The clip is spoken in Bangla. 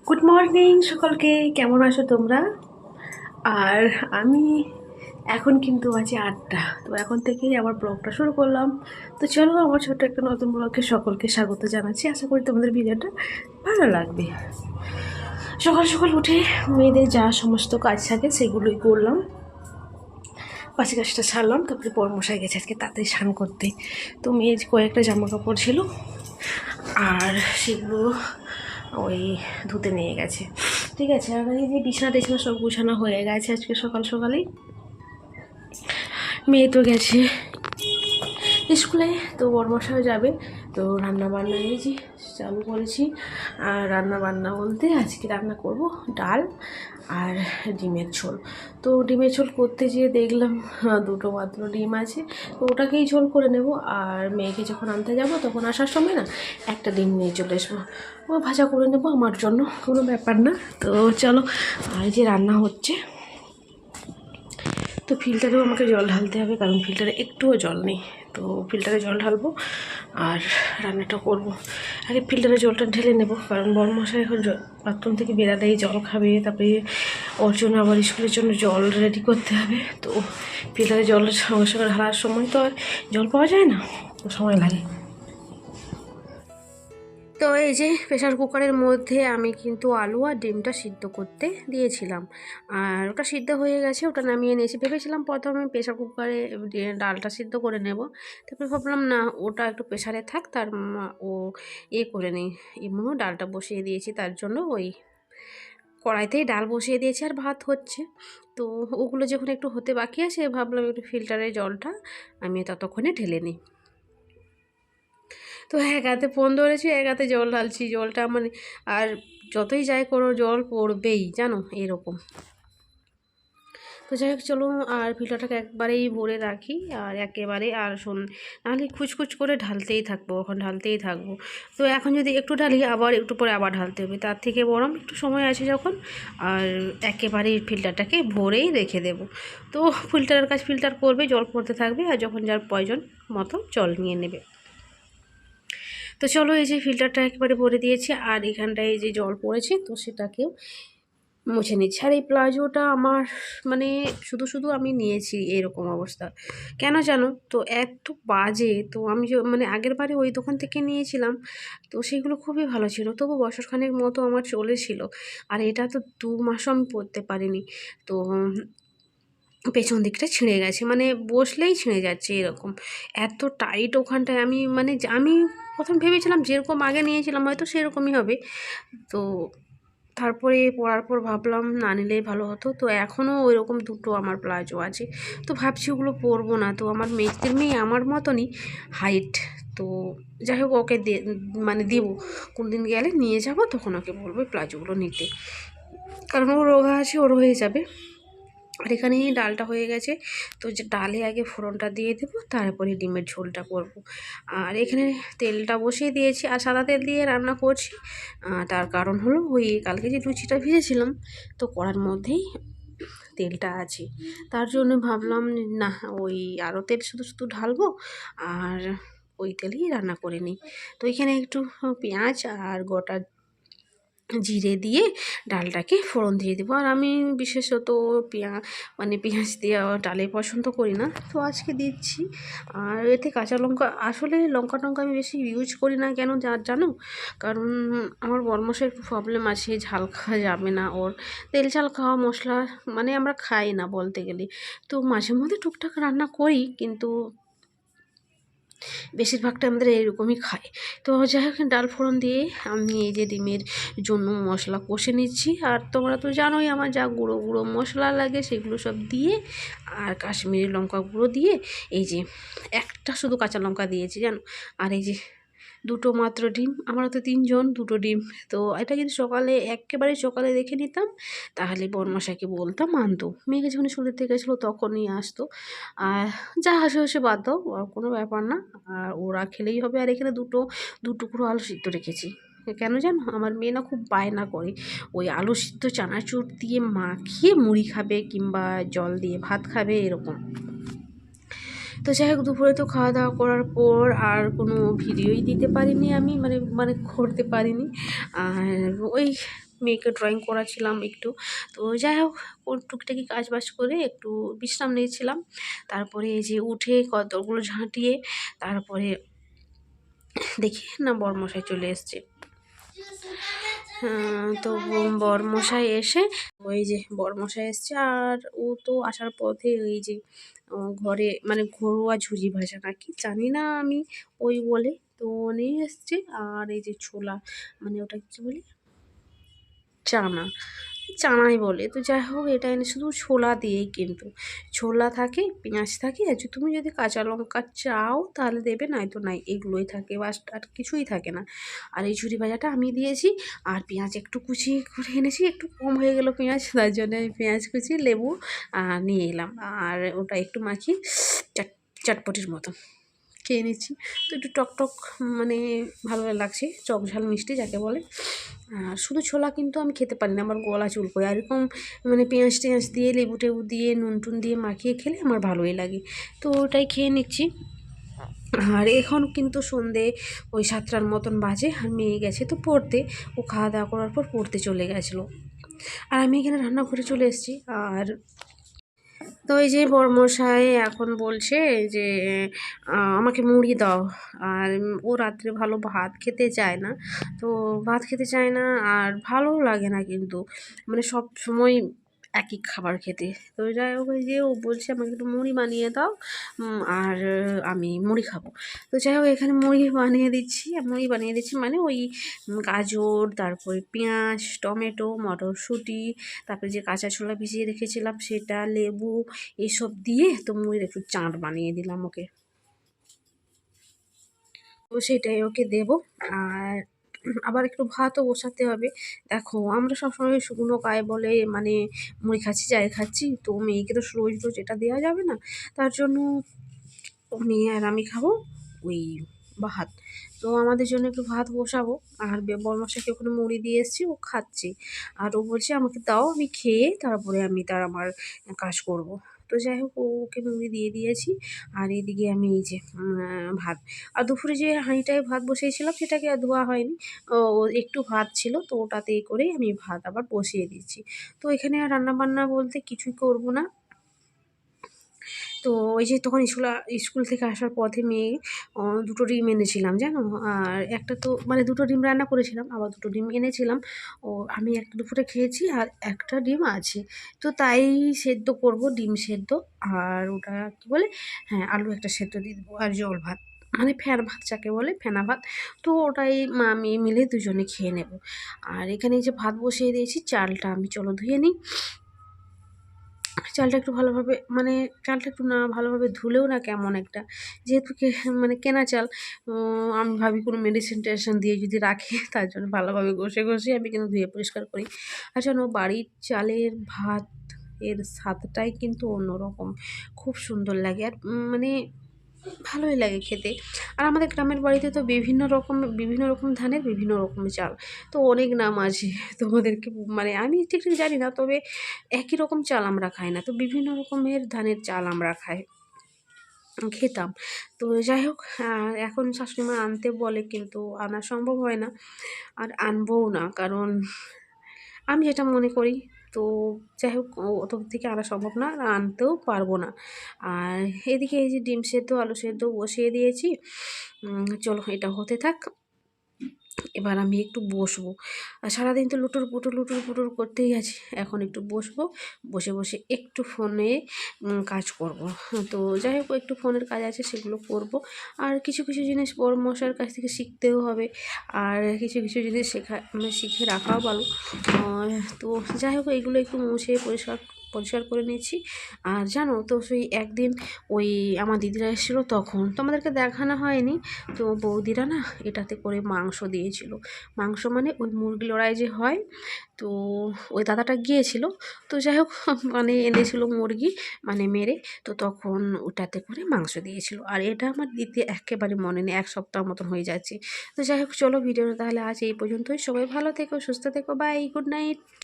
গুড মর্নিং সকলকে, কেমন আছো তোমরা? আর আমি এখন কিন্তু আছি 8টা, তো এখন থেকেই আমার ব্লগটা শুরু করলাম। তো চলো, আমার ছোট্ট একটা নতুন ব্লগে সকলকে স্বাগত জানাচ্ছি। আশা করি তোমাদের ভিডিওটা ভালো লাগবে। সকাল সকাল উঠে মেয়েদের যা সমস্ত কাজ থাকে সেগুলোই করলাম। পাশে কাজটা ছাড়লাম, তারপরে পরমশাই গেছে আজকে তাড়াতাড়ি স্নান করতে। তো মেয়ের কয়েকটা জামা কাপড় ছিল আর সেগুলো ওই ধুতে নিয়ে গেছে। ঠিক আছে, আর এই যে বিছানা টিছানা সব গুছানো হয়ে গেছে আজকে সকাল সকালেই। মেয়ে তো গেছে স্কুলে, তো বড়মশাও যাবে। তো রান্না বান্না এই যে চালু করেছি। আর রান্না বান্না বলতে আজকে রান্না করব ডাল আর ডিমের ঝোল। তো ডিমের ঝোল করতে যেয়ে দেখলাম দুটো মাত্র ডিম আছে, তো ওটাকেই ঝোল করে নেব। আর মেয়েকে যখন আনতে যাব তখন আসার সময় না একটা ডিম নিয়ে চলে আসবো, ও ভাজা করে নেবো, আমার জন্য কোনো ব্যাপার না। তো চলো, আর যে রান্না হচ্ছে, তো ফিল্টারেও আমাকে জল ঢালতে হবে, কারণ ফিল্টারে একটুও জল নেই। তো ফিল্টারে জল ঢালবো আর রান্নাটা করব। আগে ফিল্টারে জলটা ঢেলে নেব, কারণ বড়মশাই এখন বাথরুম থেকে বেরালেই জল খাবে, তারপরে ওর জন্য আবার স্কুলের জন্য জল রেডি করতে হবে। তো ফিল্টারে জল সঙ্গে সঙ্গে ঢালার সময় তো আর জল পাওয়া যায় না, তো সময় লাগে। তো এই যে প্রেশার কুকারের মধ্যে আমি কিন্তু আলু আর ডিমটা সিদ্ধ করতে দিয়েছিলাম, আর ওটা সিদ্ধ হয়ে গেছে, ওটা নামিয়ে নিয়েছি। ভেবেছিলাম প্রথমে প্রেশার কুকারে ডালটা সিদ্ধ করে নেব, তারপরে ভাবলাম না, ওটা একটু প্রেশারে থাক, ও করে নেই। এমনও ডালটা বসিয়ে দিয়েছি, তার জন্য ওই কড়াইতেই ডাল বসিয়ে দিয়েছি আর ভাত হচ্ছে। তো ওগুলো যখন একটু হতে বাকি আছে, ভাবলাম একটু ফিল্টারের জলটা আমি ততক্ষণে ঢেলে নিই। তো এক হাতে ফোন ধরেছি, এক হাতে জল ঢালছি, জলটা মানে আর যতই যাই করো জল পড়বেই, জানো, এরকম। তো যাই হোক, চলো, আর ফিল্টারটাকে একবারেই ভরে রাখি, আর একেবারে আর নাহলে খুচখুচ করে ঢালতেই থাকবো, এখন ঢালতেই থাকবো। তো এখন যদি একটু ঢালি, আবার একটু পরে আবার ঢালতে হবে, তার থেকে বরং একটু সময় আছে যখন, আর একেবারেই ফিল্টারটাকে ভরেই রেখে দেব। তো ফিল্টারের কাজ ফিল্টার করবে, জল পড়তে থাকবে, আর যখন যার প্রয়োজন মতো জল নিয়ে নেবে। তো চলো, এই যে ফিল্টারটা একেবারে ভরে দিয়েছি, আর এখানটায় যে জল পড়েছে তো সেটাকেও মুছে নিচ্ছি। আর এই প্লাজোটা আমার মানে শুধু শুধু আমি নিয়েছি এরকম অবস্থা, কেন জানো তো, এত বাজে। তো আমি মানে আগের বারে ওই দোকান থেকে নিয়েছিলাম, তো সেগুলো খুবই ভালো ছিল, তবু বছরখানেক মতো আমার চলেছিল। আর এটা তো 2 মাসও আমি পরতে পারিনি। তো পেছন দিকটা ছিঁড়ে গেছে, মানে বসলেই ছিঁড়ে যাচ্ছে এরকম, এত টাইট ওখানটায়। আমি প্রথম ভেবেছিলাম যেরকম আগে নিয়েছিলাম হয়তো সেরকমই হবে। তো তারপরে পরার পর ভাবলাম না নিলেই ভালো হতো। তো এখনও ওইরকম দুটো আমার প্লাজো আছে, তো ভাবছি ওগুলো পরবো না। তো আমার মেয়ে আমার মতনই হাইট, তো যাই হোক, ওকে মানে দেবো, কোনদিন গেলে নিয়ে যাব, তখন ওকে বলবো প্লাজোগুলো নিতে, কারণ ও রোগা আছে, ওর হয়ে যাবে। আর এখানে ডালটা হয়ে গেছে, তো যে ডালে আগে ফোড়নটা দিয়ে দেবো, তারপরে ডিমের ঝোলটা করব। আর এখানে তেলটা বসিয়ে দিয়েছি, আর সাদা তেল দিয়ে রান্না করছি। তার কারণ হলো ওই কালকে যে লুচিটা ভেজেছিলাম, তো কড়ার মধ্যেই তেলটা আছে, তার জন্য ভাবলাম না, ওই আরও তেল শুধু শুধু ঢালবো, আর ওই তেলেই রান্না করে নিই। তো এখানে একটু পেঁয়াজ আর গোটা জিরে দিয়ে ডালটাকে ফোড়ন দিয়ে দেবো। আর আমি বিশেষত পেঁয়াজ দেওয়া ডালে পছন্দ করি না, তো আজকে দিচ্ছি। আর এতে কাঁচা লঙ্কা, আসলে লঙ্কা টঙ্কা আমি বেশি ইউজ করি না, কেন জানো, কারণ আমার বরমশাই একটু প্রবলেম আছে, ঝাল খাওয়া যাবে না ওর, তেল ঝাল খাওয়া মশলা মানে আমরা খাই না বলতে গেলে। তো মাঝে মধ্যে টুকটাক রান্না করি, কিন্তু বেশিরভাগটা আমাদের এইরকমই খায়। তো যাই হোক, ডাল ফোড়ন দিয়ে আমি এই যে ডিমের জন্য মশলা কষে নিচ্ছি। আর তোমরা তো জানোই আমার যা গুঁড়ো গুঁড়ো মশলা লাগে সেগুলো সব দিয়ে, আর কাশ্মীরি লঙ্কা গুঁড়ো দিয়ে, এই যে একটা শুধু কাঁচা লঙ্কা দিয়েছি জানো, আর এই যে দুটো মাত্র ডিম, আমরা তো 3 জন, দুটো ডিম। তো এটা যদি একেবারে সকালে রেখে নিতাম, তাহলে বরমশাইকে বলতাম আনতো, মেয়েকে যখন স্কুলের থেকে গেছিলো তখনই আসতো। আর যা হাসে বাদ দাও, কোনো ব্যাপার না, আর ওরা খেলেই হবে। আর এখানে দু টুকরো আলু সিদ্ধ রেখেছি, কেন জানো, আমার মেয়ে না খুব বায়না করে ওই আলু সিদ্ধ চানাচুর দিয়ে মাখিয়ে মুড়ি খাবে, কিংবা জল দিয়ে ভাত খাবে, এরকম। তো যাই হোক, দুপুরে তো খাওয়া দাওয়া করার পর আর কোনো ভিডিওই দিতে পারিনি আমি, মানে করতে পারিনি। আর ওই মেয়েকে ড্রয়িং করাছিলাম একটু। তো যাই হোক টুকিটাকি কাজ বাজ করে একটু বিশ্রাম নিয়েছিলাম। তারপরে এই যে উঠে কতগুলো ঝাঁটিয়ে তারপরে দেখি না বরমশাই চলে এসছে। তো বরমশাই এসে ওই যে বরমশাই এসছে আর ও তো আসার পথে ওই যে ঘরে মানে ঘরোয়া ঝুরি ভাজা নাকি জানি না আমি ওই বলে তো নিয়ে এসছে। আর এই যে ছোলা মানে ওটা কি বলি চানা, চানাই বলে। তো যাই হোক এটা এনে শুধু ছোলা দিয়েই কিন্তু ছোলা থাকে, পেঁয়াজ থাকে, আর তুমি যদি কাঁচা লঙ্কা চাও তাহলে দেবে, নয়তো নাই, এগুলোই থাকে বাস, আর কিছুই থাকে না। আর এই ঝুরি ভাজাটা আমি দিয়েছি আর পেঁয়াজ একটু কুচি করে এনেছি, একটু কম হয়ে গেল পেঁয়াজ, তার জন্য আমি পেঁয়াজ কুচি লেবু নিয়ে এলাম আর ওটা একটু মাখি চটপটির মতো খেয়ে নিচ্ছি। তো একটু টক মানে ভালো লাগছে, টক ঝাল মিষ্টি যাকে বলে। আর শুধু ছোলা কিন্তু আমি খেতে পারি না, আমার গলা চুলকোয়। আর এরকম মানে পেঁয়াজ টেঁয়াজ দিয়ে লেবু টেবু দিয়ে নুন টুন দিয়ে মাখিয়ে খেলে আমার ভালোই লাগে। তো ওটাই খেয়ে নিচ্ছি। আর এখন কিন্তু সন্ধে ওই 7টার মতন বাজে আর মেয়ে গেছে তো পড়তে, ও খাওয়া দাওয়া করার পর পড়তে চলে গেছিলো। আর আমি এখানে রান্নাঘরে চলে এসেছি। আর তো এই যে বরমশাই এখন বলছে যে আমাকে মুড়ি দাও। আর ও রাত্রে ভালো ভাত খেতে চায় না, তো ভাত খেতে চায় না আর ভালোও লাগে না কিন্তু, মানে সব সময় একই খাবার খেতে। তো যাই হোক ওই যে ও বলছে আমাকে একটু মুড়ি বানিয়ে দাও আর আমি মুড়ি খাবো। তো যাই হোক এখানে মুড়ি বানিয়ে দিচ্ছি, মুড়ি বানিয়ে দিচ্ছি মানে ওই গাজর, তারপরে পেঁয়াজ, টমেটো, মটরশুঁটি, তারপরে যে কাঁচা ছোলা ভিজিয়ে রেখেছিলাম সেটা, লেবু, এইসব দিয়ে তো মুড়ির একটু চাট বানিয়ে দিলাম ওকে। তো সেটাই ওকে দেবো। আর আবার একটু ভাতও বসাতে হবে। দেখো আমরা সবসময় শুকনো গায়ে বলে মানে মুড়ি খাচ্ছি যাই খাচ্ছি, তো মেয়েকে তো রোজ রোজ এটা দেওয়া যাবে না। তার জন্য মেয়ে আর আমি খাবো ওই ভাত। তো আমাদের জন্য একটু ভাত বসাবো। আর বরমশাইকে ওখানে মুড়ি দিয়ে এসেছি, ও খাচ্ছে। আর ও বলছে আমাকে দাও, আমি খেয়ে তারপরে আমি আমার কাজ করব। তো যাই হোক ওকে মুড়ি দিয়ে দিয়েছি। আর এদিকে আমি এই যে ভাত, আর দুপুরে যে হাঁড়িটায় ভাত বসিয়েছিলাম সেটাকে আর ধোয়া হয়নি, একটু ভাত ছিল তো ওটাতেই করেই আমি ভাত আবার বসিয়ে দিচ্ছি। তো এখানে আর রান্নাবান্না বলতে কিছুই করব না। তো ওই যে তখন স্কুল থেকে আসার পথে মেয়ে দুটো ডিম এনেছিলাম জানো। আর একটা তো মানে দুটো ডিম রান্না করেছিলাম, আবার দুটো ডিম এনেছিলাম। ও আমি একটা দুপুরে খেয়েছি আর একটা ডিম আছে, তো তাই সেদ্ধ করব, ডিম সেদ্ধ। আর ওটা কী বলে, হ্যাঁ আলু একটা সেদ্ধ দিয়ে দেবো আর জল ভাত, মানে ফ্যান ভাত যাকে বলে, ফেনা ভাত। তো ওটাই মা মেয়ে মিলে দুজনে খেয়ে নেব। আর এখানে যে ভাত বসিয়ে দিয়েছি, চালটা আমি চলো ধুয়ে নিই। চালটা একটু ভালোভাবে মানে চালটা একটু না ভালোভাবে ধুলেও না কেমন একটা, যেহেতু মানে কেনা চাল, আমি ভাবি কোনো মেডিসিন টেডিসিন দিয়ে যদি রাখে, তার জন্য ভালোভাবে ঘষে আমি কিন্তু ধুয়ে পরিষ্কার করি। আর জানো বাড়ির চালের ভাত এর স্বাদটাই কিন্তু অন্যরকম, খুব সুন্দর লাগে। আর মানে ভালোই লাগে খেতে। আর আমাদের গ্রামের বাড়িতে তো বিভিন্ন রকম ধানের বিভিন্ন রকম চাল, তো অনেক নাম আছে। তোমাদেরকে মানে আমি ঠিক জানি না, তবে একই রকম চাল আমরা খাই না, তো বিভিন্ন রকমের ধানের চাল আমরা খেতাম। তো যাই হোক এখন শাশুড়িমা আনতে বলে কিন্তু আনা সম্ভব হয় না, আর আনবও না, কারণ আমি যেটা মনে করি। তো যাই হোক অত থেকে আনা সম্ভব না আর আনতেও পারবো না। আর এদিকে এই যে ডিম সেদ্ধ আলু সেদ্ধ বসিয়ে দিয়েছি, চলো এটা হতে থাক। এবার আমি একটু বসবো, আর সারাদিন তো লুটুর পুটুর করতেই আছি, এখন একটু বসবো, বসে বসে একটু ফোনে কাজ করব। তো যাই হোক একটু ফোনের কাজ আছে সেগুলো করব। আর কিছু কিছু জিনিস বড় মশাইয়ের কাছ থেকে শিখতেও হবে, আর কিছু কিছু জিনিস মানে শিখে রাখাও ভালো। তো যাই হোক এইগুলো একটু মুছে পরিষ্কার করে নিয়েছি। আর জানো তো সেই একদিন ওই আমার দিদিরা এসেছিলো, তখন তোমাদেরকে দেখানো হয়নি, তো বৌদিরা না এটাতে করে মাংস দিয়েছিল। মাংস মানে ওই মুরগি লড়াই যে হয়, তো ওই দাদাটা গিয়েছিল। তো যাই হোক মানে এনেছিল মুরগি মানে মেরে, তো তখন ওটাতে করে মাংস দিয়েছিল। আর এটা আমার দিতে একেবারে মনে নেই, 1 সপ্তাহ মতন হয়ে যাচ্ছে। তো যাই হোক চলো ভিডিওটা তাহলে আজ এই পর্যন্তই। সবাই ভালো থেকো, সুস্থ থেকো, বাই, গুড নাইট।